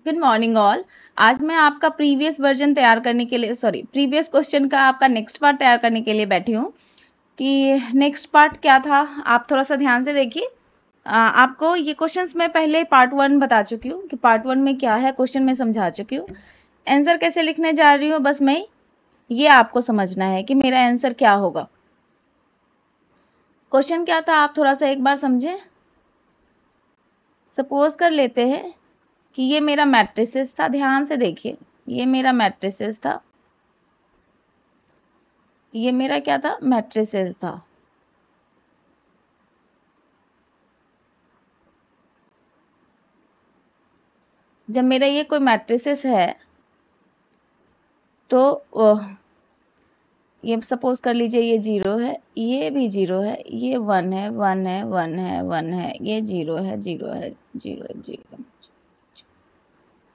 Good morning all. आज मैं आपका प्रीवियस वर्जन तैयार करने के लिए प्रीवियस क्वेश्चन का आपका नेक्स्ट पार्ट तैयार करने के लिए बैठी हूँ कि नेक्स्ट पार्ट क्या था। आप थोड़ा सा ध्यान से देखिए। आपको ये क्वेश्चंस मैं पहले पार्ट 1 बता चुकी हूँ कि पार्ट 1 में क्या है, क्वेश्चन में समझा चुकी हूँ। आंसर कैसे लिखने जा रही हूँ बस मैं ये आपको समझना है कि मेरा आंसर क्या होगा। क्वेश्चन क्या था आप थोड़ा सा एक बार समझें। सपोज कर लेते हैं कि ये मेरा मैट्रिसेस था, ध्यान से देखिए, ये मेरा मैट्रिसेस था, ये मेरा क्या था, मैट्रिसेस था। जब मेरा ये कोई मैट्रिसेस है तो ये सपोज कर लीजिए ये 0 है, ये भी 0 है, ये 1 है, 1 है, 1 है, 1 है, ये 0 है, 0 है, 0 0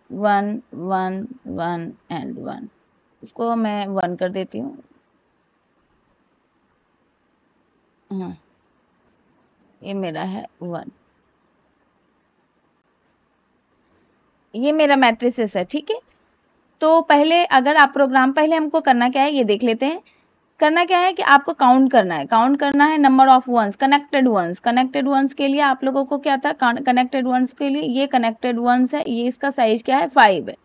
1 1 1 एंड 1। इसको मैं 1 कर देती हूँ। हाँ, ये मेरा है 1, ये मेरा मैट्रिसेस है, ठीक है। तो पहले अगर आप प्रोग्राम, पहले हमको करना क्या है ये देख लेते हैं। करना क्या है कि आपको काउंट करना है, काउंट करना है number of ones, connected ones. Connected ones के लिए आप लोगों को क्या था, कनेक्टेड वंस के लिए ये कनेक्टेड वंस है, ये इसका साइज क्या है 5 है,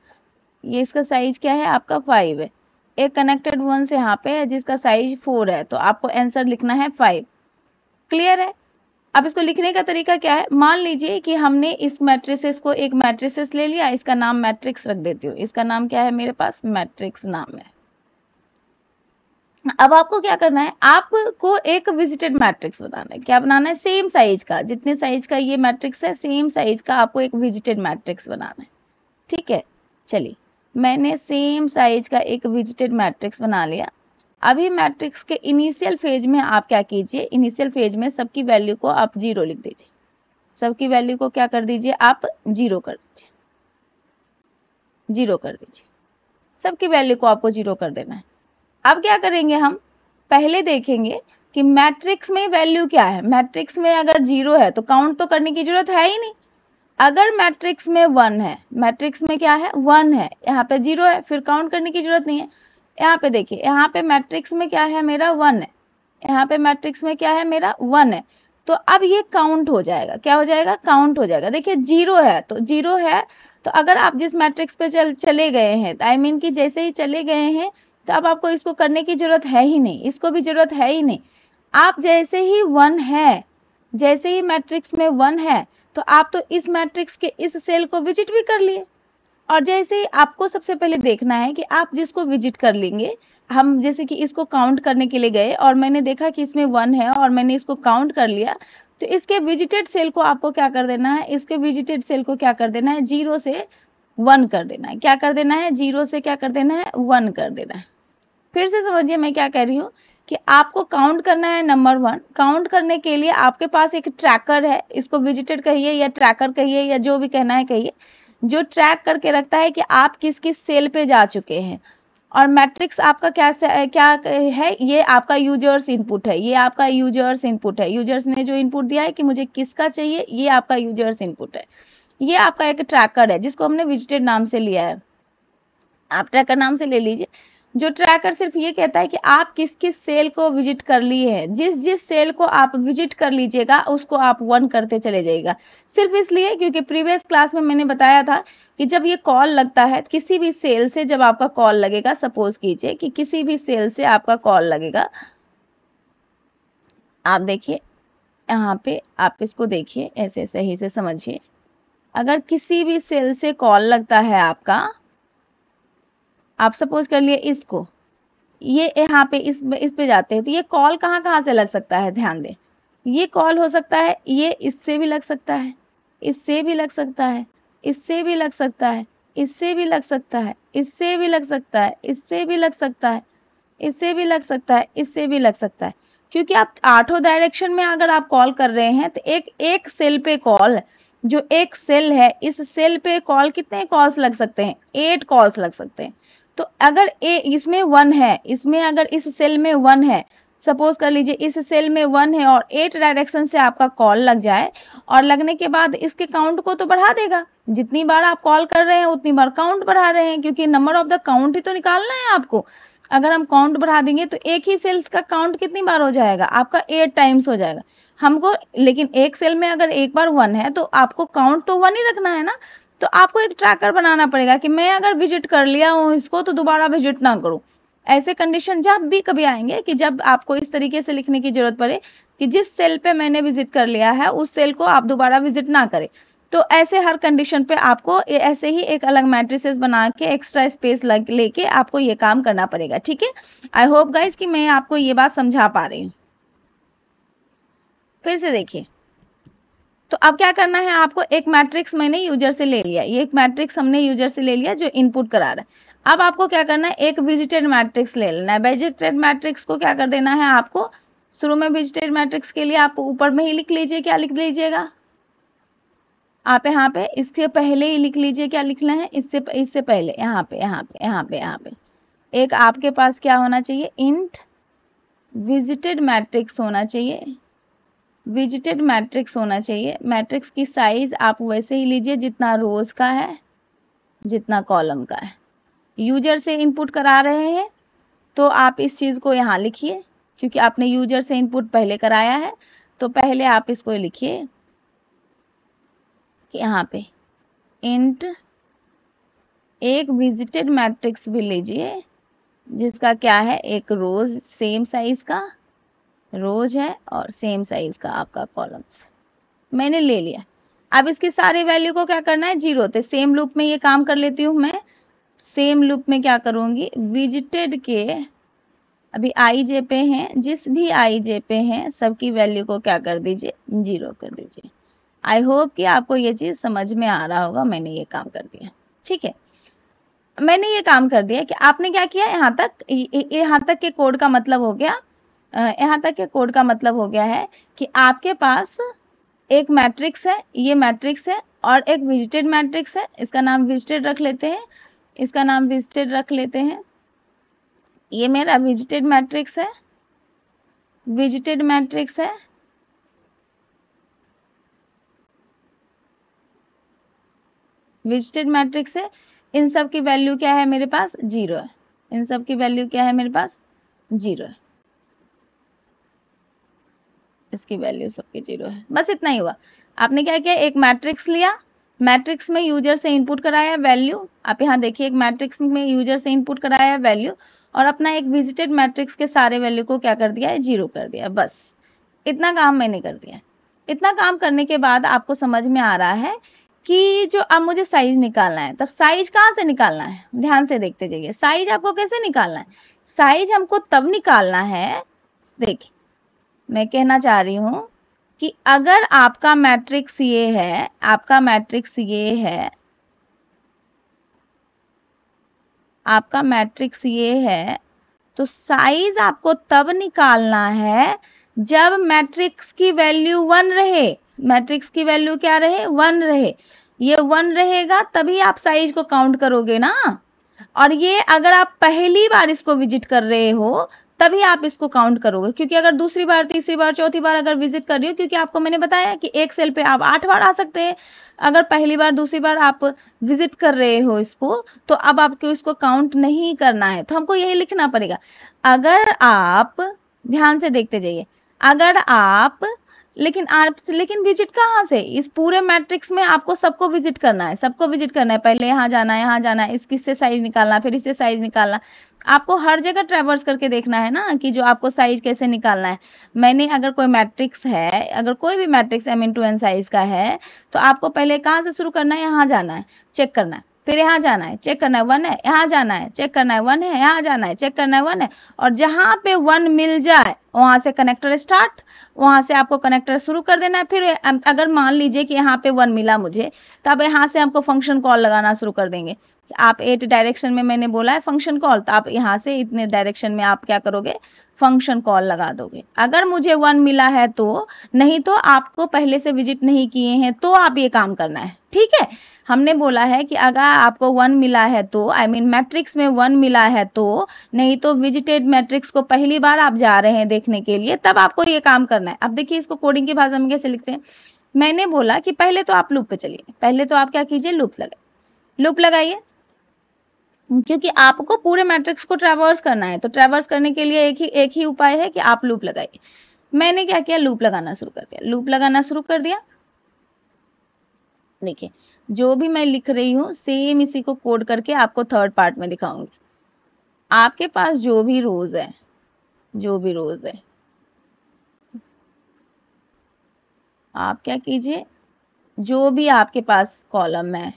ये इसका साइज क्या है आपका 5 है। एक कनेक्टेड वंस यहाँ पे है जिसका साइज 4 है, तो आपको आंसर लिखना है 5। क्लियर है। अब इसको लिखने का तरीका क्या है, मान लीजिए कि हमने इस मैट्रिसेस को एक मैट्रिसेस ले लिया, इसका नाम मैट्रिक्स रख देती हूँ। इसका नाम क्या है, मेरे पास मैट्रिक्स नाम है। अब आपको क्या करना है, आपको एक विजिटेड मैट्रिक्स बनाना है। क्या बनाना है, सेम साइज का, जितने साइज का ये मैट्रिक्स है सेम साइज का आपको एक विजिटेड मैट्रिक्स बनाना है, ठीक है। चलिए, मैंने सेम साइज का एक विजिटेड मैट्रिक्स बना लिया। अभी मैट्रिक्स के इनिशियल फेज में आप क्या कीजिए, इनिशियल फेज में सबकी वैल्यू को आप 0 लिख दीजिए। सबकी वैल्यू को क्या कर दीजिए, आप 0 कर दीजिए, 0 कर दीजिए। सबकी वैल्यू को आपको 0 कर देना है। अब क्या करेंगे, हम पहले देखेंगे कि मैट्रिक्स में वैल्यू क्या है। मैट्रिक्स में अगर 0 है तो काउंट तो करने की जरूरत है ही नहीं। अगर मैट्रिक्स में 1 है, मैट्रिक्स में क्या है 1 है, यहाँ पे 0 है, फिर काउंट करने की जरूरत नहीं है। यहाँ पे देखिए, यहाँ पे मैट्रिक्स में क्या है मेरा 1 है, यहाँ पे मैट्रिक्स में क्या है मेरा 1 है। तो अब ये काउंट हो जाएगा, क्या हो जाएगा, काउंट हो जाएगा। देखिए 0 है तो 0 है, तो अगर आप जिस मैट्रिक्स पे चले गए हैं, आई मीन कि जैसे ही चले गए हैं तो अब आपको इसको करने की जरूरत है ही नहीं, इसको भी जरूरत है ही नहीं। आप जैसे ही 1 है, जैसे ही मैट्रिक्स में 1 है, तो आप तो इस मैट्रिक्स के इस सेल को विजिट भी कर लिए। और जैसे ही आपको सबसे पहले देखना है कि आप जिसको विजिट कर लेंगे, हम जैसे कि इसको काउंट करने के लिए गए और मैंने देखा कि इसमें 1 है और मैंने इसको काउंट कर लिया, तो इसके विजिटेड सेल को आपको क्या कर देना है, इसके विजिटेड सेल को क्या कर देना है, 0 से 1 कर देना है। क्या कर देना है, 0 से क्या कर देना है, 1 कर देना है। फिर से समझिए मैं क्या कह रही हूँ कि आपको काउंट करना है नंबर 1। काउंट करने के लिए आपके पास एक ट्रैकर है, इसको विजिटेड कहिए या ट्रैकर कहिए या जो भी कहना है कहिए, जो ट्रैक करके रखता है कि आप किस किस सेल पे जा चुके हैं। और मैट्रिक्स आपका क्या है, ये आपका यूजर्स इनपुट है, ये आपका यूजर्स इनपुट है। यूजर्स ने जो इनपुट दिया है कि मुझे किसका चाहिए, ये आपका यूजर्स इनपुट है। ये आपका एक ट्रैकर है जिसको हमने विजिटेड नाम से लिया है, आप ट्रैकर नाम से ले लीजिए। जो ट्रैकर सिर्फ ये कहता है कि आप किस किस सेल को विजिट कर लिए हैं, जिस जिस सेल को आप विजिट कर लीजिएगा उसको आप 1 करते चले जाइएगा। सिर्फ इसलिए क्योंकि प्रीवियस क्लास में मैंने बताया था कि जब ये कॉल लगता है किसी भी सेल से, जब आपका कॉल लगेगा, सपोज कीजिए कि किसी भी सेल से आपका कॉल लगेगा, आप देखिए यहाँ पे, आप इसको देखिए ऐसे सही से समझिए। अगर किसी भी सेल से कॉल लगता है आपका, आप सपोज कर लिए इसको, ये यहाँ पे इस पे जाते हैं, तो ये कॉल कहाँ कहाँ से लग सकता है, ध्यान दें। ये कॉल हो सकता है, ये इससे भी लग सकता है, इससे भी लग सकता है, इससे भी लग सकता है, इससे भी लग सकता है, इससे भी लग सकता है, इससे भी लग सकता है, इससे भी लग सकता है, इससे भी लग सकता है। क्योंकि आप 8 डायरेक्शन में अगर आप कॉल कर रहे हैं तो एक सेल पे कॉल, जो एक सेल है, इस सेल पे कॉल कितने कॉल्स लग सकते हैं, 8 कॉल्स लग सकते हैं। तो अगर इसमें 1 है, इसमें अगर इस सेल में 1 है, सपोज कर लीजिए इस सेल में 1 है और 8 डायरेक्शन से आपका कॉल लग जाए, और लगने के बाद इसके काउंट को तो बढ़ा देगा। जितनी बार आप कॉल कर रहे हैं उतनी बार काउंट बढ़ा रहे हैं, क्योंकि नंबर ऑफ द काउंट ही तो निकालना है आपको। अगर हम काउंट बढ़ा देंगे तो एक ही सेल्स का काउंट कितनी बार हो जाएगा, आपका 8 टाइम्स हो जाएगा हमको। लेकिन एक सेल में अगर एक बार 1 है तो आपको काउंट तो 1 ही रखना है ना। तो आपको एक ट्रैकर बनाना पड़ेगा कि मैं अगर विजिट कर लिया हूँ इसको तो दोबारा विजिट ना करूँ। ऐसे कंडीशन जब भी कभी आएंगे कि जब आपको इस तरीके से लिखने की जरूरत पड़े कि जिस सेल पे मैंने विजिट कर लिया है उस सेल को आप दोबारा विजिट ना करें। तो ऐसे हर कंडीशन पे आपको ऐसे ही एक अलग मैट्रिसेस बना के एक्स्ट्रा स्पेस लेके आपको ये काम करना पड़ेगा। ठीक है, आई होप गाइज कि मैं आपको ये बात समझा पा रही हूँ। फिर से देखिए, तो अब क्या करना है आपको, एक मैट्रिक्स मैंने यूजर से ले लिया, ये एक मैट्रिक्स हमने यूजर से ले लिया जो इनपुट करा रहा है। अब आपको क्या करना है, एक विजिटेड मैट्रिक्स ले लेना है। विजिटेड मैट्रिक्स को क्या कर देना है आपको, शुरू में विजिटेड मैट्रिक्स के लिए आप ऊपर में ही लिख लीजिए, क्या लिख लीजिएगा आप यहाँ पे, इसके पहले ही लिख लीजिए क्या लिखना है, इससे पहले यहाँ पे एक आपके पास क्या होना चाहिए, इंट विजिटेड मैट्रिक्स होना चाहिए। विजिटेड मैट्रिक्स होना चाहिए। मैट्रिक्स की साइज आप वैसे ही लीजिए जितना रोज का है जितना कॉलम का है। यूजर से इनपुट करा रहे हैं तो आप इस चीज को यहाँ लिखिए, क्योंकि आपने यूजर से इनपुट पहले कराया है तो पहले आप इसको लिखिए कि यहाँ पे इंट एक विजिटेड मैट्रिक्स भी लीजिए जिसका क्या है, एक रोज सेम साइज का रोज है और सेम साइज का आपका कॉलम्स मैंने ले लिया। अब इसकी सारी वैल्यू को क्या करना है, 0 होते। सेम लूप में ये काम कर लेती हूँ मैं। सेम लूप में क्या करूंगी, विजिटेड के अभी आई जे पे हैं, जिस भी आई जे पे हैं सबकी वैल्यू को क्या कर दीजिए, 0 कर दीजिए। आई होप कि आपको ये चीज समझ में आ रहा होगा। मैंने ये काम कर दिया, ठीक है, मैंने ये काम कर दिया कि आपने क्या किया, यहाँ तक के कोड का मतलब हो गया, यहाँ तक के कोड का मतलब हो गया है कि आपके पास एक मैट्रिक्स है, ये मैट्रिक्स है और एक विजिटेड मैट्रिक्स है। इसका नाम विजिटेड रख लेते हैं, इसका नाम विजिटेड रख लेते हैं। ये मेरा विजिटेड मैट्रिक्स है, विजिटेड मैट्रिक्स है। विजिटेड मैट्रिक्स है। इन सब की वैल्यू क्या है मेरे पास, 0 है। इन सब की वैल्यू क्या है मेरे पास, 0 है। इसकी वैल्यू सबकी 0 है। बस इतना ही हुआ। आपने क्या किया, एक मैट्रिक्स लिया, मैट्रिक्स में यूजर से इनपुट कराया वैल्यू। आप यहाँ देखिए, एक मैट्रिक्स में यूजर से इनपुट कराया वैल्यू और अपना एक विजिटेड मैट्रिक्स के सारे वैल्यू को क्या कर दिया है, 0 कर दिया। बस इतना काम मैंने कर दिया। इतना काम करने के बाद आपको समझ में आ रहा है कि जो अब मुझे साइज निकालना है, तब साइज कहाँ से निकालना है, ध्यान से देखते जाइए। साइज आपको कैसे निकालना है, साइज हमको तब निकालना है, देखिए मैं कहना चाह रही हूं कि अगर आपका मैट्रिक्स ये है, आपका मैट्रिक्स ये है, आपका मैट्रिक्स ये है, तो साइज आपको तब निकालना है जब मैट्रिक्स की वैल्यू 1 रहे। मैट्रिक्स की वैल्यू क्या रहे, 1 रहे। ये 1 रहेगा तभी आप साइज को काउंट करोगे ना। और ये अगर आप पहली बार इसको विजिट कर रहे हो तभी आप इसको काउंट करोगे, क्योंकि अगर दूसरी बार, तीसरी बार, चौथी बार अगर विजिट कर रही हो, क्योंकि आपको मैंने बताया कि एक सेल पे आप 8 बार आ सकते हैं। अगर पहली बार, दूसरी बार आप विजिट कर रहे हो इसको, तो अब आपको इसको काउंट नहीं करना है। तो हमको यही लिखना पड़ेगा। अगर आप ध्यान से देखते जाइए, अगर आप लेकिन विजिट कहाँ से, इस पूरे मैट्रिक्स में आपको सबको विजिट करना है, सबको विजिट करना है। पहले यहाँ जाना है, यहाँ जाना है, इससे साइज निकालना, फिर इससे साइज निकालना। आपको हर जगह ट्रैवर्स करके देखना है ना कि जो आपको साइज कैसे निकालना है। मैंने अगर कोई मैट्रिक्स है, अगर कोई भी मैट्रिक्स m×n साइज का है, तो आपको पहले कहाँ से शुरू करना है, यहाँ जाना है, चेक करना है, फिर यहाँ जाना है, चेक करना है 1 है, यहाँ जाना है, चेक करना है 1 है, यहाँ जाना है, चेक करना है 1 है, और जहाँ पे 1 मिल जाए वहां से कनेक्टर स्टार्ट, वहां से आपको कनेक्टर शुरू कर देना है। फिर अगर मान लीजिए कि यहाँ पे 1 मिला मुझे, तब यहाँ से हमको फंक्शन कॉल लगाना शुरू कर देंगे कि आप 8 डायरेक्शन में मैंने बोला है फंक्शन कॉल, तो आप यहाँ से इतने डायरेक्शन में आप क्या करोगे, फंक्शन कॉल लगा दोगे। अगर मुझे 1 मिला है तो, नहीं तो आपको पहले से विजिट नहीं किए हैं तो आप ये काम करना है, ठीक है। हमने बोला है कि अगर आपको 1 मिला है तो, आई मीन मैट्रिक्स में 1 मिला है तो, नहीं तो विजिटेड मैट्रिक्स को पहली बार आप जा रहे हैं देखने के लिए, तब आपको ये काम करना है। अब देखिए इसको कोडिंग की भाषा में कैसे लिखते हैं। मैंने बोला कि पहले तो आप लूप पे चलिए, पहले तो आप क्या कीजिए, लूप लगाइए, क्योंकि आपको पूरे मैट्रिक्स को ट्रैवर्स करना है। तो ट्रैवर्स करने के लिए एक ही उपाय है कि आप लूप लगाइए। मैंने क्या किया, लूप लगाना शुरू कर दिया, लूप लगाना शुरू कर दिया। देखिए जो भी मैं लिख रही हूँ सेम इसी को कोड करके आपको थर्ड पार्ट में दिखाऊंगी। आपके पास जो भी रोज है, आप क्या कीजिए, जो भी आपके पास कॉलम है,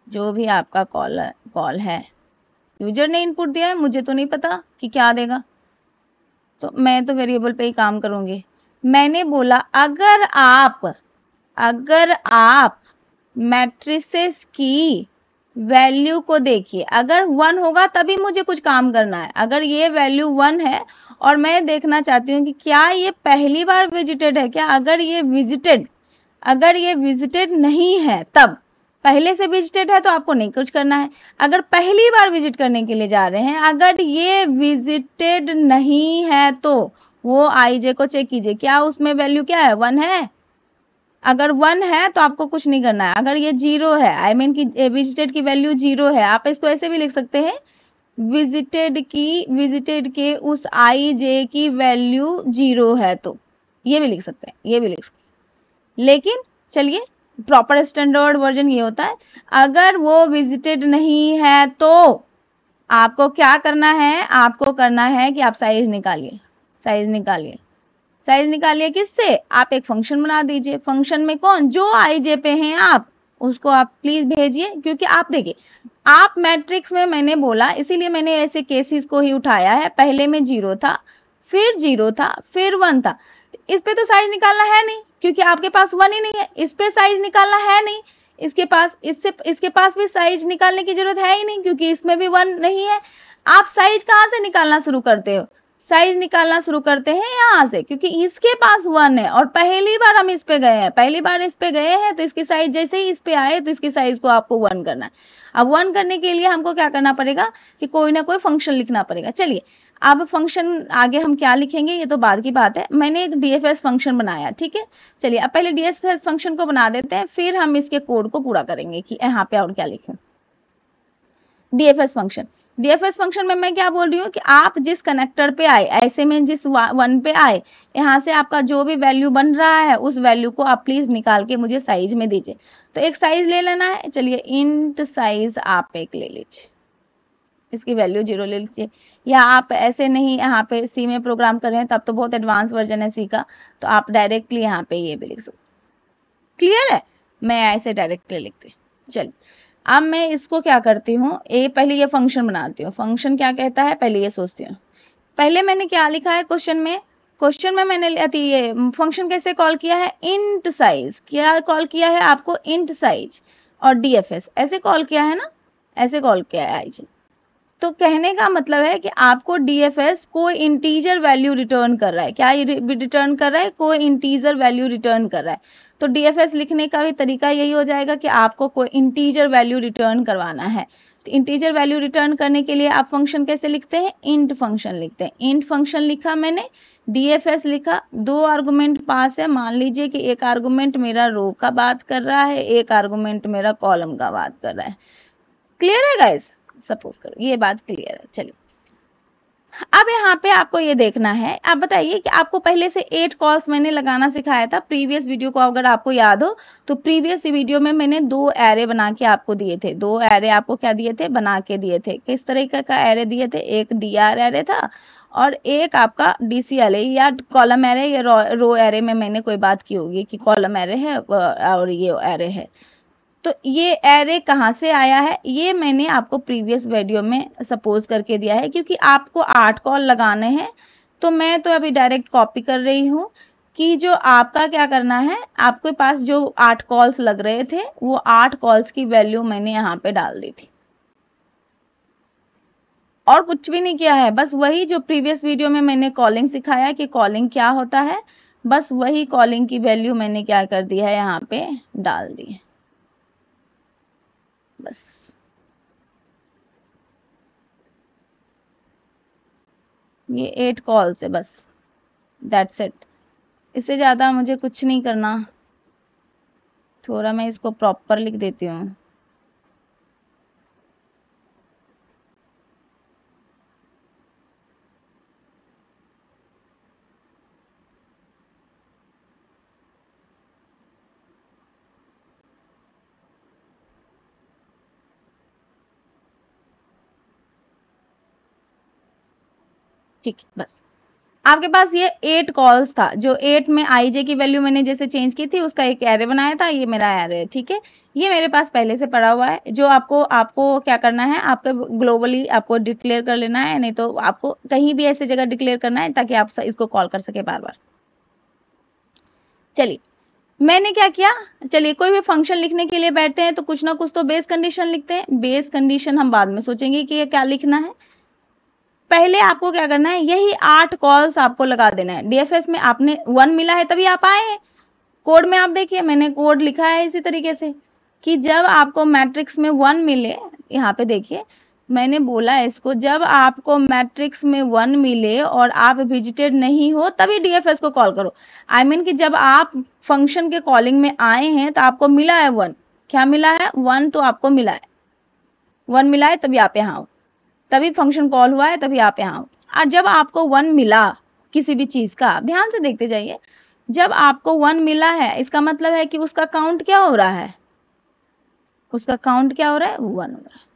जो भी आपका कॉल है, यूजर ने इनपुट दिया है, मुझे तो नहीं पता कि क्या देगा, तो मैं तो वेरिएबल पे ही काम करूंगी। मैंने बोला अगर आप मैट्रिसेस की वैल्यू को देखिए, अगर 1 होगा तभी मुझे कुछ काम करना है। अगर ये वैल्यू 1 है और मैं देखना चाहती हूँ कि क्या ये पहली बार विजिटेड है क्या, अगर ये विजिटेड नहीं है, तब पहले से विजिटेड है तो आपको नहीं कुछ करना है। अगर पहली बार विजिट करने के लिए जा रहे हैं, अगर ये विजिटेड नहीं है तो वो आईजे को चेक कीजिए, क्या उसमें वैल्यू क्या है, 1 है। अगर 1 है तो आपको कुछ नहीं करना है। अगर ये 0 है, आई मीन कि विजिटेड की वैल्यू 0 है, आप इसको ऐसे भी लिख सकते हैं, विजिटेड के उस आईजे की वैल्यू 0 है, तो ये भी लिख सकते हैं, लेकिन चलिए प्रॉपर स्टैंडर्ड वर्जन ये होता है, अगर वो विजिटेड नहीं है तो आपको क्या करना है, आपको करना है कि आप साइज निकालिए किससे, आप एक फंक्शन बना दीजिए। फंक्शन में कौन, जो आईजे पे हैं आप उसको आप प्लीज भेजिए, क्योंकि आप देखिए आप मैट्रिक्स में, मैंने बोला इसीलिए मैंने ऐसे केसेस को ही उठाया है, पहले में 0 था, फिर 0 था, फिर 1 था। इस पे तो साइज निकालना है नहीं, क्योंकि आपके पास 1 ही नहीं है। इस पे साइज निकालना है नहीं, इसके पास भी साइज निकालने की जरूरत है ही नहीं, क्योंकि इसमें भी 1 नहीं है। आप साइज कहाँ से निकालना शुरू करते हो, साइज निकालना शुरू करते हैं यहाँ से, क्योंकि इसके पास 1 है और पहली बार हम इस पे गए हैं, तो इसकी साइज जैसे ही इस पे आए तो इसकी साइज को आपको 1 करना है। अब 1 करने के लिए हमको क्या करना पड़ेगा कि कोई ना कोई फंक्शन लिखना पड़ेगा। चलिए अब फंक्शन आगे हम क्या लिखेंगे ये तो बाद की बात है। मैंने एक डीएफएस फंक्शन बनाया, ठीक है। चलिए अब पहले डीएफएस फंक्शन को बना देते हैं, फिर हम इसके कोड को पूरा करेंगे कि यहाँ पे और क्या लिखें। डीएफएस फंक्शन में मैं क्या बोल रही हूँ कि आप जिस कनेक्टर पे आए, ऐसे में जिस 1 पे आए, यहाँ से आपका जो भी वैल्यू बन रहा है उस वैल्यू को आप प्लीज निकाल के मुझे साइज में दीजिए। तो एक साइज ले लेना है, चलिए इंट साइज आप एक ले लीजिए, इसकी वैल्यू 0 ले लीजिए। या आप ऐसे नहीं यहाँ पे सी में प्रोग्राम कर रहे हैं तब तो बहुत एडवांस वर्जन है सी का, तो आप डायरेक्टली यहाँ पे ये भी लिख सकते। क्लियर है, मैं ऐसे डायरेक्टली लिखती। चलिए अब मैं इसको क्या करती हूँ, पहले ये फंक्शन बनाती हूँ। फंक्शन क्या कहता है पहले ये सोचती हूँ। पहले मैंने क्या लिखा है क्वेश्चन में मैंने ये फंक्शन कैसे कॉल किया है, इंट साइज। क्या कॉल किया है आपको, इंट साइज और डीएफएस ऐसे कॉल किया है ना, ऐसे कॉल किया है आईजी। तो कहने का मतलब है कि आपको डीएफएस कोई इंटीजर वैल्यू रिटर्न कर रहा है। क्या रिटर्न कर रहा है, कोई इंटीजर वैल्यू रिटर्न कर रहा है। तो डीएफएस लिखने का भी तरीका यही हो जाएगा कि आपको कोई इंटीजर वैल्यू रिटर्न करवाना है। तो इंटीजर वैल्यू रिटर्न करने के लिए आप फंक्शन कैसे लिखते हैं, इंट फंक्शन लिखते हैं। इंट फंक्शन लिखा मैंने, डीएफएस लिखा, 2 आर्गुमेंट पास है। मान लीजिए कि एक आर्गुमेंट मेरा रो का बात कर रहा है, एक आर्गुमेंट मेरा कॉलम का बात कर रहा है। क्लियर है गाइस, सपोज करो ये बात क्लियर है। चलिए अब यहाँ पे आपको ये देखना है, आप बताइए कि आपको पहले से 8 कॉल्स मैंने लगाना सिखाया था प्रीवियस वीडियो को, अगर आपको याद हो तो प्रीवियस वीडियो में मैंने 2 एरे बना के आपको दिए थे। 2 एरे आपको क्या दिए थे, बना के दिए थे। किस तरीके का एरे दिए थे, एक डीआर एरे था और एक आपका डीसीएल या कॉलम एरे या रो एरे में मैंने कोई बात की होगी कि कॉलम एरे है और ये एरे है। तो ये एरे कहाँ से आया है, ये मैंने आपको प्रीवियस वीडियो में सपोज करके दिया है, क्योंकि आपको 8 कॉल लगाने हैं। तो मैं तो अभी डायरेक्ट कॉपी कर रही हूँ कि जो आपका क्या करना है, आपके पास जो 8 कॉल्स लग रहे थे वो 8 कॉल्स की वैल्यू मैंने यहाँ पे डाल दी थी, और कुछ भी नहीं किया है। बस वही जो प्रीवियस वीडियो में मैंने कॉलिंग सिखाया कि कॉलिंग क्या होता है, बस वही कॉलिंग की वैल्यू मैंने क्या कर दी है, यहाँ पे डाल दी है बस। ये 8 कॉल्स है बस, दैट्स इट। इससे ज़्यादा मुझे कुछ नहीं करना। थोड़ा मैं इसको प्रॉपर लिख देती हूँ। ठीक है, बस आपके पास ये 8 कॉल्स था, जो 8 में आई जे की वैल्यू मैंने जैसे चेंज की थी उसका एक एरे बनाया था, ये मेरा एरे है, ठीक है। ये मेरे पास पहले से पड़ा हुआ है, जो आपको क्या करना है, आपको ग्लोबली आपको डिक्लेयर कर लेना है, नहीं तो आपको कहीं भी ऐसे जगह डिक्लेयर करना है ताकि आप इसको कॉल कर सके बार बार। चलिए मैंने क्या किया, चलिए कोई भी फंक्शन लिखने के लिए बैठते हैं तो कुछ ना कुछ तो बेस कंडीशन लिखते हैं। बेस कंडीशन हम बाद में सोचेंगे कि ये क्या लिखना है। पहले आपको क्या करना है, यही 8 कॉल्स आपको लगा देना है। डीएफएस में आपने 1 मिला है तभी आप आए हैं। कोड में आप देखिए मैंने कोड लिखा है इसी तरीके से कि जब आपको मैट्रिक्स में 1 मिले, यहाँ पे देखिए मैंने बोला है इसको, जब आपको मैट्रिक्स में 1 मिले और आप विजिटेड नहीं हो तभी डीएफएस को कॉल करो। आई मीन कि जब आप फंक्शन के कॉलिंग में आए हैं तो आपको मिला है 1, क्या मिला है 1, तो आपको मिला है 1 मिला है तभी आप यहाँ हो, तभी फंक्शन कॉल हुआ है तभी आप यहाँ हो। और जब आपको 1 मिला किसी भी चीज का, आप ध्यान से देखते जाइए, जब आपको 1 मिला है इसका मतलब है कि उसका काउंट क्या हो रहा है, उसका काउंट क्या हो रहा है, 1 हो रहा है।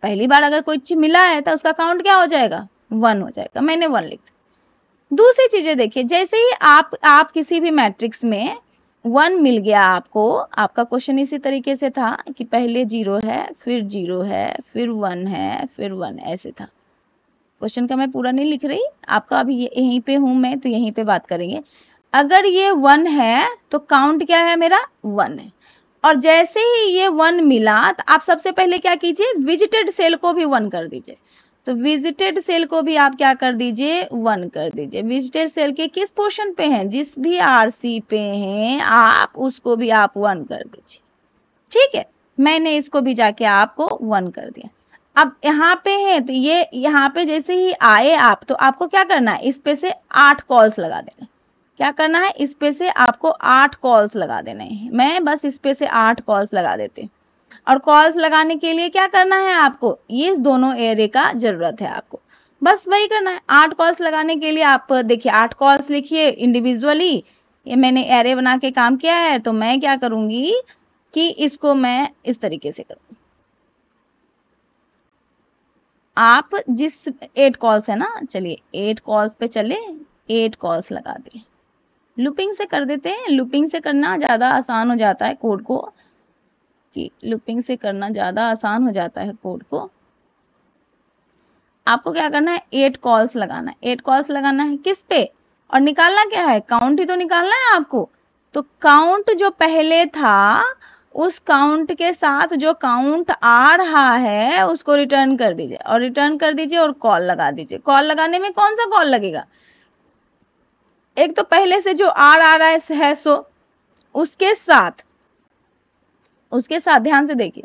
पहली बार अगर कोई चीज मिला है तो उसका काउंट क्या हो जाएगा, 1 हो जाएगा। मैंने 1 लिख दिया। दूसरी चीजें देखिए, जैसे ही आप किसी भी मैट्रिक्स में 1 मिल गया आपको, आपका क्वेश्चन इसी तरीके से था कि पहले 0 है, फिर 0 है, फिर 1 है, फिर 1, ऐसे था। क्वेश्चन का मैं पूरा नहीं लिख रही, आपका अभी यहीं पे हूं मैं तो यहीं पे बात करेंगे। अगर ये 1 है तो काउंट क्या है मेरा, 1 है। और जैसे ही ये 1 मिला तो आप सबसे पहले क्या कीजिए, विजिटेड सेल को भी 1 कर दीजिए। तो विजिटेड सेल को भी आप क्या कर दीजिए, 1 कर दीजिए। विजिटेड सेल के किस पोर्शन पे हैं, जिस भी आरसी पे हैं आप उसको भी आप 1 कर दीजिए, ठीक है। मैंने इसको भी जाके आपको 1 कर दिया। अब यहाँ पे है तो ये यहाँ पे जैसे ही आए आप तो आपको क्या करना है, इस पे से 8 कॉल्स लगा देना। क्या करना है, इस पे से आपको 8 कॉल्स लगा देने हैं। मैं बस इस पे से 8 कॉल्स लगा देती हूँ। और कॉल्स लगाने के लिए क्या करना है आपको, ये दोनों एरे का जरूरत है आपको, बस वही करना है। 8 कॉल्स लगाने के लिए आप देखिए 8 कॉल्स लिखिए इंडिविजुअली। ये मैंने एरे बना के काम किया है तो मैं क्या करूंगी कि इसको मैं इस तरीके से करूंगी। आप जिस 8 कॉल्स है ना, चलिए 8 कॉल्स पे चले, 8 कॉल्स लगा दिए। लूपिंग से कर देते हैं, लूपिंग से करना ज्यादा आसान हो जाता है कोड को, कि लूपिंग से करना ज्यादा आसान हो जाता है कोड को। आपको क्या करना है, 8 कॉल्स लगाना है। 8 कॉल्स लगाना है किस पे, और निकालना क्या है, काउंट ही तो निकालना है आपको। तो काउंट जो पहले था उस काउंट के साथ जो काउंट आ रहा है उसको रिटर्न कर दीजिए, और रिटर्न कर दीजिए और कॉल लगा दीजिए। कॉल लगाने में कौन सा कॉल लगेगा, एक तो पहले से जो आर आ रहा है सो उसके साथ ध्यान से देखिए,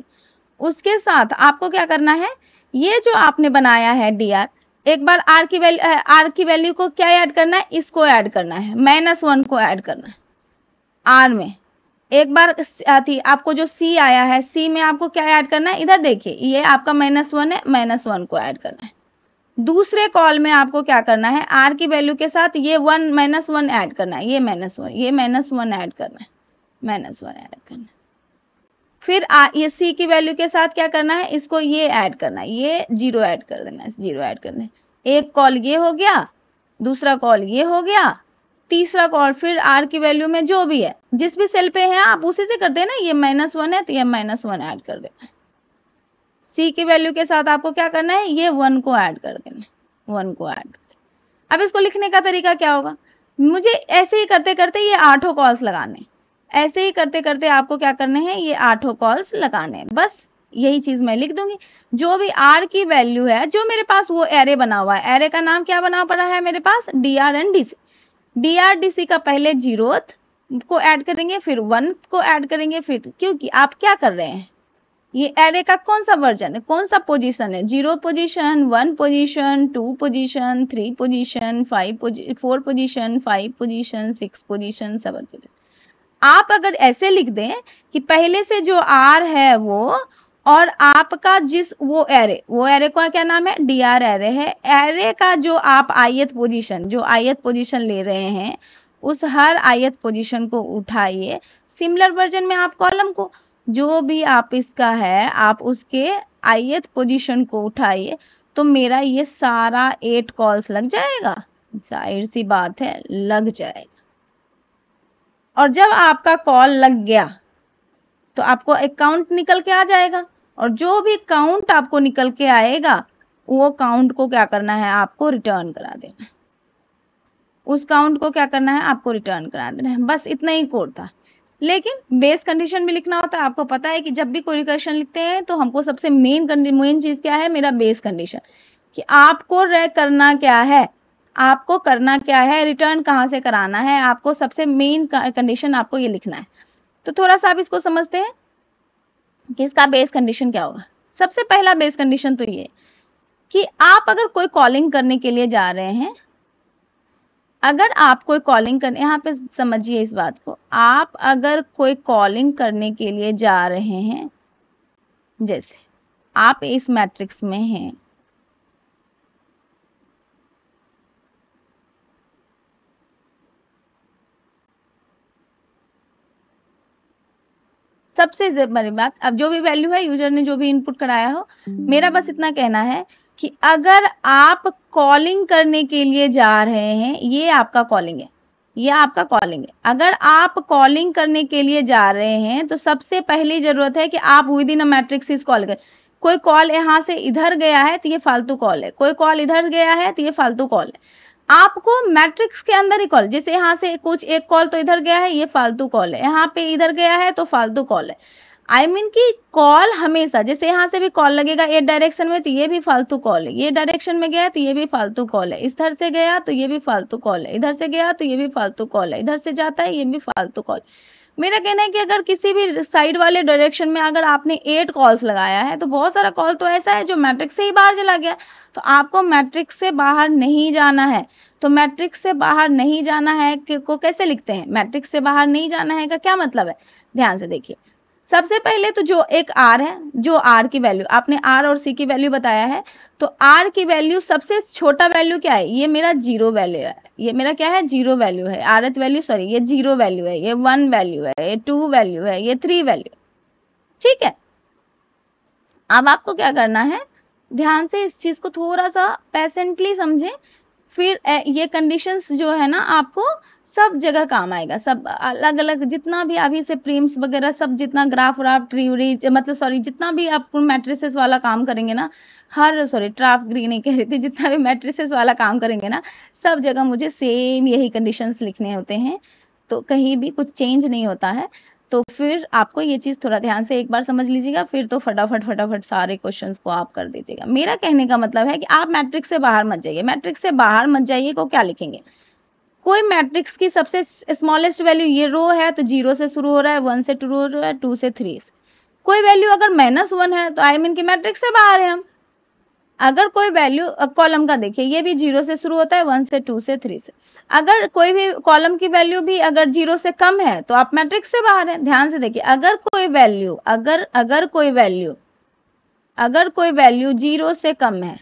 उसके साथ आपको क्या करना है, ये जो आपने बनाया है डी एक बार आर की वैल्यू को क्या ऐड करना है, इसको ऐड करना है, -1 को ऐड करना है आर में। एक बार थी आपको जो सी आया है, सी में आपको क्या ऐड करना है, इधर देखिए ये आपका -1 है, -1 को ऐड करना है। दूसरे कॉल में आपको क्या करना है, आर की वैल्यू के साथ ये 1 -1 ऐड करना है, ये -1 ऐड करना है, -1 ऐड करना है। फिर ये सी की वैल्यू के साथ क्या करना है, इसको ये ऐड करना है, ये 0 ऐड कर देना है, 0 ऐड कर देना। एक कॉल ये हो गया, दूसरा कॉल ये हो गया, तीसरा कॉल फिर आर की वैल्यू में जो भी है जिस भी सेल पे है आप उसी से कर देना। ये -1 है तो ये -1 ऐड कर देना है। सी की वैल्यू के साथ आपको क्या करना है, ये 1 को ऐड कर देना है, 1 को ऐड कर देना। अब इसको लिखने का तरीका क्या होगा, मुझे ऐसे ही करते करते ये 8 कॉल्स लगाने, ऐसे ही करते करते आपको क्या करने हैं, ये 8 कॉल्स लगाने हैं। बस यही चीज मैं लिख दूंगी। जो भी आर की वैल्यू है, जो मेरे पास वो एरे बना हुआ है, एरे का नाम क्या बना पड़ा है मेरे पास, dr and dc। dr dc का पहले 0th को ऐड करेंगे, फिर 1 को ऐड करेंगे, फिर क्योंकि आप क्या कर रहे हैं, ये एरे का कौन सा वर्जन है, कौन सा पोजीशन है, 0 position, 1 position, 2 position, 3 position, 4 position, 5 position, 6 position, 7 position. आप अगर ऐसे लिख दें कि पहले से जो आर है वो, और आपका जिस वो एरे का क्या नाम है, dr एरे है, एरे का जो आप ith पोजीशन, जो ith पोजीशन ले रहे हैं, उस हर ith पोजीशन को उठाइए। सिमिलर वर्जन में आप कॉलम को, जो भी आप इसका है, आप उसके ith पोजीशन को उठाइए, तो मेरा ये सारा 8 कॉल्स लग जाएगा। जाहिर सी बात है, लग जाएगा। और जब आपका कॉल लग गया तो आपको एक काउंट निकल के आ जाएगा, और जो भी काउंट आपको निकल के आएगा, वो काउंट को क्या करना है, आपको रिटर्न करा देना है। उस काउंट को क्या करना है, आपको रिटर्न करा देना है। बस इतना ही कोड था। लेकिन बेस कंडीशन भी लिखना होता है। आपको पता है कि जब भी कोई रिकर्शन लिखते हैं तो हमको सबसे मेन चीज क्या है, मेरा बेस कंडीशन, कि आपको करना क्या है, आपको करना क्या है, रिटर्न कहाँ से कराना है, आपको सबसे मेन कंडीशन आपको ये लिखना है। तो थोड़ा सा आप इसको समझते हैं कि इसका बेस कंडीशन क्या होगा। सबसे पहला बेस कंडीशन तो ये कि आप अगर कोई कॉलिंग करने के लिए जा रहे हैं, अगर आप कोई कॉलिंग करने, यहाँ पे समझिए इस बात को, आप अगर कोई कॉलिंग करने के लिए जा रहे हैं, जैसे आप इस मैट्रिक्स में हैं, सबसे बड़ी बात, अब जो भी वैल्यू है, यूजर ने जो भी इनपुट कराया हो, मेरा बस इतना कहना है कि अगर आप कॉलिंग करने के लिए जा रहे हैं, ये आपका कॉलिंग है, ये आपका कॉलिंग है। अगर आप कॉलिंग करने के लिए जा रहे हैं तो सबसे पहली जरूरत है कि आप विद इन अ मैट्रिक्स इस कॉल करें। कोई कॉल यहाँ से इधर गया है तो ये फालतू कॉल है, कोई कॉल इधर गया है तो ये फालतू कॉल है। आपको मैट्रिक्स के अंदर ही कॉल, जैसे यहाँ से कुछ एक कॉल तो इधर गया है, ये फालतू कॉल है, यहाँ पे इधर गया है तो फालतू कॉल है। आई मीन कि कॉल हमेशा, जैसे यहाँ से भी कॉल लगेगा एक डायरेक्शन में तो ये भी फालतू कॉल है, ये डायरेक्शन में गया तो ये भी फालतू कॉल है, इधर से गया तो ये भी फालतू कॉल है, इधर से गया तो ये भी फालतू कॉल है, इधर से जाता है ये भी फालतू कॉल। मेरा कहना है कि अगर किसी भी साइड वाले डायरेक्शन में अगर आपने 8 कॉल्स लगाया है, तो बहुत सारा कॉल तो ऐसा है जो मैट्रिक्स से ही बाहर चला गया, तो आपको मैट्रिक्स से बाहर नहीं जाना है। तो मैट्रिक्स से बाहर नहीं जाना है को कैसे लिखते हैं, मैट्रिक्स से बाहर नहीं जाना है का क्या मतलब है, ध्यान से देखिए। सबसे पहले तो जो एक आर है, जो आर की वैल्यू आपने आर और सी की वैल्यू बताया है, तो आर की वैल्यू सबसे छोटा वैल्यू क्या है, ये मेरा 0 वैल्यू है, ये मेरा क्या है, 0 वैल्यू है, आरथ वैल्यू सॉरी, ये 0 वैल्यू है, ये 1 वैल्यू है, ये 2 वैल्यू है, ये 3 वैल्यू। ठीक है, अब आपको क्या करना है, ध्यान से इस चीज को थोड़ा सा पेशेंटली समझें। फिर ये कंडीशंस जो है ना, आपको सब जगह काम आएगा, सब अलग अलग, जितना भी अभी से प्रीम्स वगैरह सब, जितना ग्राफ व्राफ ट्री मतलब सॉरी, जितना भी आप मैट्रिसेस वाला काम करेंगे ना, हर सॉरी ट्राफ ग्री नहीं कह रही थी, जितना भी मैट्रिसेस वाला काम करेंगे ना, सब जगह मुझे सेम यही कंडीशंस लिखने होते हैं, तो कहीं भी कुछ चेंज नहीं होता है। तो फिर आपको ये चीज थोड़ा ध्यान से एक बार समझ लीजिएगा, फिर तो फटाफट सारे क्वेश्चंस को आप कर दीजिएगा। मेरा कहने का मतलब है कि आप मैट्रिक्स से बाहर मत जाइए। मैट्रिक्स से बाहर मत जाइए को क्या लिखेंगे, कोई मैट्रिक्स की सबसे स्मॉलेस्ट वैल्यू, ये रो है तो 0 से शुरू हो रहा है, 1 से शुरू हो रहा है, 2 से 3 से, कोई वैल्यू अगर -1 है तो आई मीन कि मैट्रिक्स से बाहर है हम। अगर कोई वैल्यू कॉलम का देखिए, ये भी 0 से शुरू होता है, 1 से 2 से 3 से, अगर कोई भी कॉलम की वैल्यू भी अगर 0 से कम है तो आप मैट्रिक्स से बाहर हैं। ध्यान से देखिए, अगर कोई वैल्यू अगर कोई वैल्यू 0 से कम है,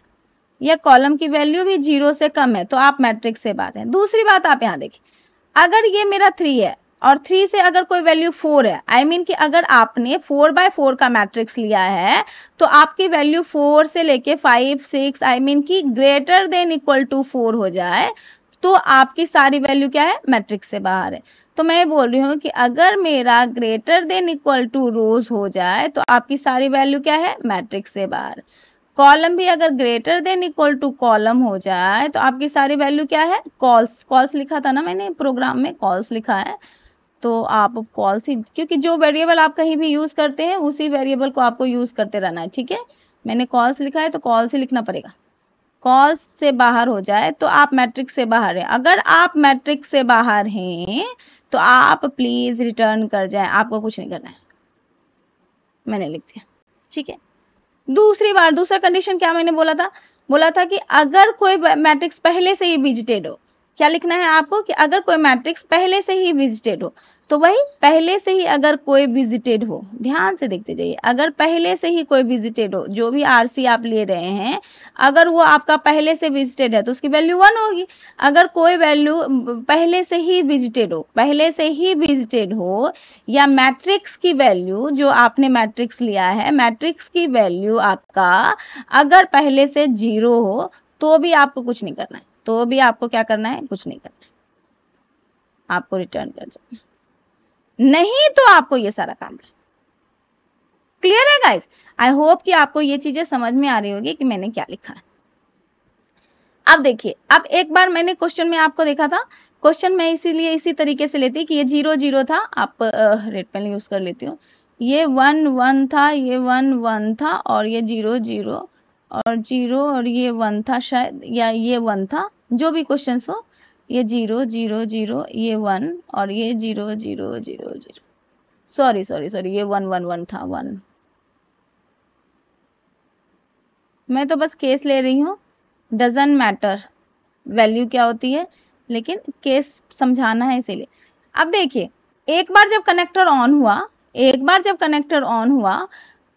या कॉलम की वैल्यू भी 0 से कम है, तो आप मैट्रिक्स से बाहर हैं। दूसरी बात आप यहाँ देखिए, अगर ये मेरा 3 है और 3 से अगर कोई वैल्यू 4 है, आई मीन कि अगर आपने 4/4 का मैट्रिक्स लिया है, तो आपकी वैल्यू 4 से लेके 5 6 आई मीन कि ग्रेटर देन इक्वल टू 4 हो जाए, तो आपकी सारी वैल्यू क्या है, मैट्रिक्स से बाहर है। तो मैं बोल रही हूँ कि अगर मेरा greater than equal two rows हो जाए, तो आपकी सारी वैल्यू क्या है, मैट्रिक्स से बाहर। कॉलम भी अगर greater than equal to column हो जाए तो आपकी सारी वैल्यू क्या है, कॉल्स। कॉल्स लिखा था ना मैंने प्रोग्राम में, कॉल्स लिखा है, तो आप कॉल्स ही, क्योंकि जो वेरिएबल आप कहीं भी यूज करते हैं उसी वेरिएबल को आपको यूज करते रहना है, ठीक है। मैंने कॉल्स लिखा है तो कॉल्स ही लिखना पड़ेगा। कॉल्स से बाहर हो जाए तो आप मैट्रिक्स से बाहर हैं। अगर आप मैट्रिक्स से बाहर हैं तो आप प्लीज रिटर्न कर जाएं, आपको कुछ नहीं करना है, मैंने लिख दिया, ठीक है। दूसरा कंडीशन क्या मैंने बोला था कि अगर कोई मैट्रिक्स पहले से ही विजिटेड हो, क्या लिखना है आपको कि अगर कोई मैट्रिक्स पहले से ही विजिटेड हो, तो वही पहले से ही अगर कोई विजिटेड हो, ध्यान से देखते जाइए, अगर पहले से ही कोई विजिटेड हो, जो भी आरसी आप ले रहे हैं, अगर वो आपका पहले से विजिटेड है तो उसकी वैल्यू 1 होगी। अगर कोई वैल्यू पहले से ही विजिटेड हो या मैट्रिक्स की वैल्यू, जो आपने मैट्रिक्स लिया है, मैट्रिक्स की वैल्यू आपका अगर पहले से 0 हो तो भी आपको कुछ नहीं करना है, तो भी आपको क्या करना है, कुछ नहीं करना है, आपको रिटर्न कर जाना, नहीं तो आपको ये सारा काम करना। क्लियर है गाइस? आई होप कि आपको ये चीजें समझ में आ रही होगी कि मैंने क्या लिखा है। अब देखिए, अब एक बार मैंने क्वेश्चन में आपको देखा था, क्वेश्चन में इसीलिए इसी तरीके से लेती कि ये 0 0 था, आप रेड पेन यूज कर लेती हूँ, ये 1 1 था, ये 1 1 था, और ये 0 0 और 0 और ये 1 था शायद, या ये 1 था, जो भी क्वेश्चन हो, ये 0 0 0, ये 1 और ये 0 0 0 0, सॉरी ये 1 1 1 था, 1। मैं तो बस केस ले रही हूँ, डजंट मैटर वैल्यू क्या होती है, लेकिन केस समझाना है इसीलिए। अब देखिए, एक बार जब कनेक्टर ऑन हुआ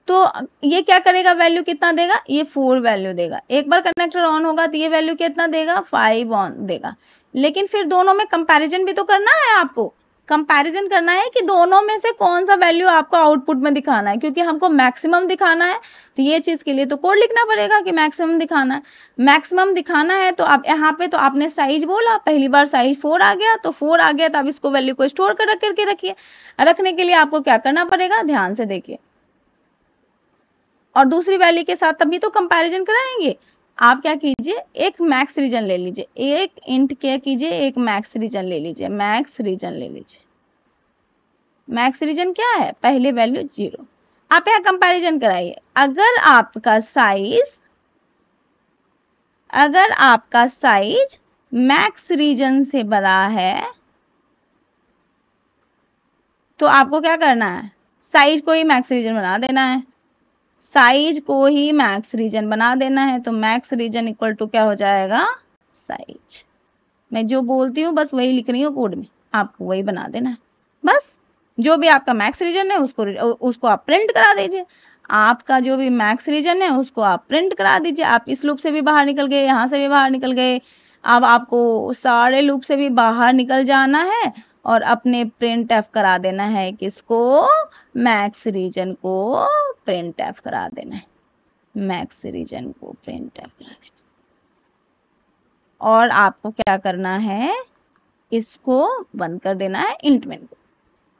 तो ये क्या करेगा, वैल्यू कितना देगा, ये 4 वैल्यू देगा। एक बार कनेक्टर ऑन होगा तो ये वैल्यू कितना देगा, 5 ऑन देगा। लेकिन फिर दोनों में कंपैरिजन भी तो करना है, आपको कंपैरिजन करना है कि दोनों में से कौन सा वैल्यू आपको आउटपुट में दिखाना है, क्योंकि हमको मैक्सिमम दिखाना है, तो ये चीज के लिए तो कोड लिखना पड़ेगा कि मैक्सिमम दिखाना है। मैक्सिमम दिखाना है तो आप यहाँ पे, तो आपने साइज बोला, पहली बार साइज 4 आ गया, तो 4 आ गया तो आप इसको वैल्यू को स्टोर करके रखिए। रखने के लिए आपको क्या करना पड़ेगा, ध्यान से देखिए, और दूसरी वैल्यू के साथ तभी तो कंपैरिजन कराएंगे। आप क्या कीजिए, एक मैक्स रीजन ले लीजिए, एक इंट क्या कीजिए, एक मैक्स रीजन ले लीजिए, मैक्स रीजन क्या है, पहले वैल्यू 0। आप यहाँ कंपैरिजन कराइए, अगर आपका साइज मैक्स रीजन से बड़ा है तो आपको क्या करना है, साइज को ही मैक्स रीजन बना देना है, तो मैक्स रीजन इक्वल टू क्या हो जाएगा, साइज। मैं जो बोलती हूँ बस वही लिख रही हूँ कोड में, आपको वही बना देना है। बस जो भी आपका मैक्स रीजन है उसको आप प्रिंट करा दीजिए, आपका जो भी मैक्स रीजन है उसको आप प्रिंट करा दीजिए। आप इस लूप से भी बाहर निकल गए, यहाँ से भी बाहर निकल गए, अब आपको सारे लूप से भी बाहर निकल जाना है और अपने प्रिंट एफ करा देना है, किसको, मैक्स रीजन को प्रिंट एफ करा देना है, मैक्स रीजन को प्रिंट एफ करा देना। और आपको क्या करना है, इसको बंद कर देना है इंट मेन को।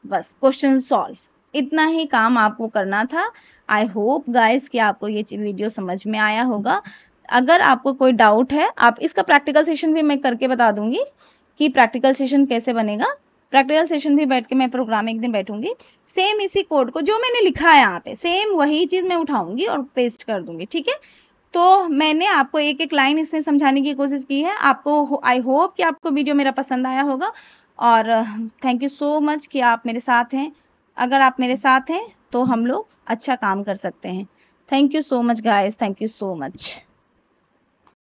बस क्वेश्चन सॉल्व, इतना ही काम आपको करना था। आई होप गाइस कि आपको ये वीडियो समझ में आया होगा। अगर आपको कोई डाउट है, आप इसका प्रैक्टिकल सेशन भी मैं करके बता दूंगी कि प्रैक्टिकल सेशन कैसे बनेगा। प्रैक्टिकल सेशन भी बैठ के मैं प्रोग्राम एक दिन बैठूंगी, सेम इसी कोड को जो मैंने लिखा है यहाँ पे, सेम वही चीज मैं उठाऊंगी और पेस्ट कर दूंगी, ठीक है। तो मैंने आपको एक एक लाइन इसमें समझाने की कोशिश की है। आपको आई होप कि आपको वीडियो मेरा पसंद आया होगा, और थैंक यू सो मच कि आप मेरे साथ हैं। अगर आप मेरे साथ हैं तो हम लोग अच्छा काम कर सकते हैं। Thank you so much guys, thank you so much.